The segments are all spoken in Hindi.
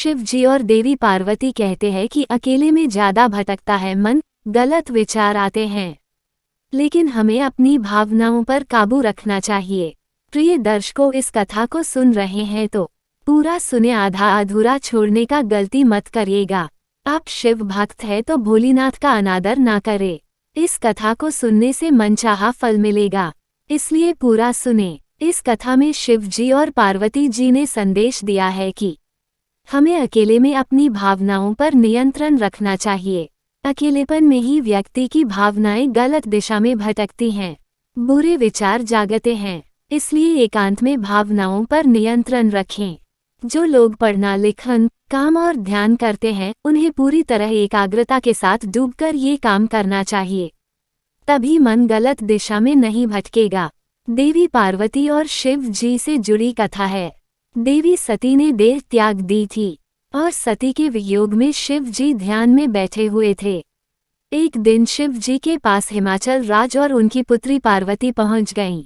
शिव जी और देवी पार्वती कहते हैं कि अकेले में ज्यादा भटकता है मन, गलत विचार आते हैं। लेकिन हमें अपनी भावनाओं पर काबू रखना चाहिए। प्रिय दर्शकों, इस कथा को सुन रहे हैं तो पूरा सुने, आधा अधूरा छोड़ने का गलती मत करिएगा। आप शिव भक्त है तो भोलेनाथ का अनादर ना करें। इस कथा को सुनने से मनचाहा फल मिलेगा, इसलिए पूरा सुने। इस कथा में शिव जी और पार्वती जी ने संदेश दिया है कि हमें अकेले में अपनी भावनाओं पर नियंत्रण रखना चाहिए। अकेलेपन में ही व्यक्ति की भावनाएं गलत दिशा में भटकती हैं, बुरे विचार जागते हैं। इसलिए एकांत में भावनाओं पर नियंत्रण रखें। जो लोग पढ़ना, लिखन, काम और ध्यान करते हैं, उन्हें पूरी तरह एकाग्रता के साथ डूबकर ये काम करना चाहिए, तभी मन गलत दिशा में नहीं भटकेगा। देवी पार्वती और शिव जी से जुड़ी कथा है। देवी सती ने देह त्याग दी थी और सती के वियोग में शिव जी ध्यान में बैठे हुए थे। एक दिन शिव जी के पास हिमाचल राज और उनकी पुत्री पार्वती पहुंच गईं।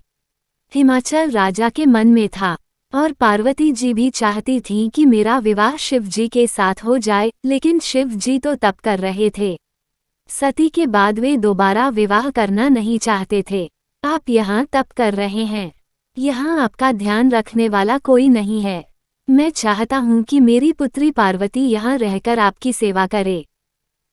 हिमाचल राजा के मन में था और पार्वती जी भी चाहती थीं कि मेरा विवाह शिव जी के साथ हो जाए, लेकिन शिव जी तो तप कर रहे थे। सती के बाद वे दोबारा विवाह करना नहीं चाहते थे। आप यहाँ तप कर रहे हैं, यहाँ आपका ध्यान रखने वाला कोई नहीं है। मैं चाहता हूँ कि मेरी पुत्री पार्वती यहाँ रहकर आपकी सेवा करे।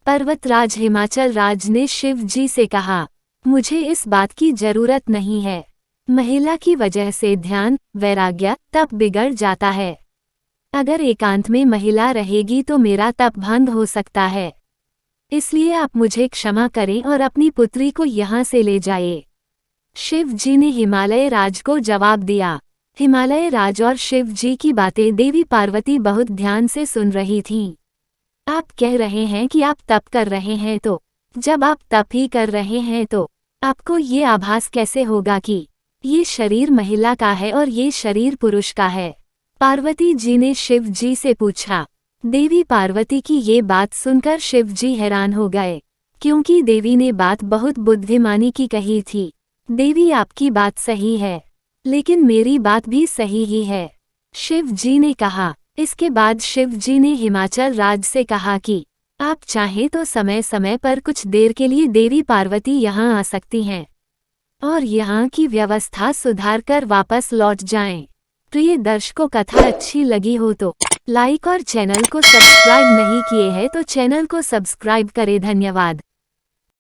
पर्वतराज हिमाचल राज ने शिव जी से कहा, मुझे इस बात की जरूरत नहीं है। महिला की वजह से ध्यान, वैराग्य, तप बिगड़ जाता है। अगर एकांत में महिला रहेगी तो मेरा तप भंग हो सकता है। इसलिए आप मुझे क्षमा करें और अपनी पुत्री को यहाँ से ले जाइए। शिव जी ने हिमालय राज को जवाब दिया। हिमालय राज और शिव जी की बातें देवी पार्वती बहुत ध्यान से सुन रही थीं। आप कह रहे हैं कि आप तप कर रहे हैं, तो जब आप तप ही कर रहे हैं तो आपको ये आभास कैसे होगा कि ये शरीर महिला का है और ये शरीर पुरुष का है? पार्वती जी ने शिव जी से पूछा। देवी पार्वती की ये बात सुनकर शिव जी हैरान हो गए, क्योंकि देवी ने बात बहुत बुद्धिमानी की कही थी। देवी, आपकी बात सही है, लेकिन मेरी बात भी सही ही है, शिव जी ने कहा। इसके बाद शिव जी ने हिमाचल राज से कहा कि आप चाहें तो समय समय पर कुछ देर के लिए देवी पार्वती यहाँ आ सकती हैं और यहाँ की व्यवस्था सुधार कर वापस लौट जाएं। प्रिय दर्शकों, कथा अच्छी लगी हो तो लाइक और चैनल को सब्सक्राइब नहीं किए हैं तो चैनल को सब्सक्राइब करें। धन्यवाद।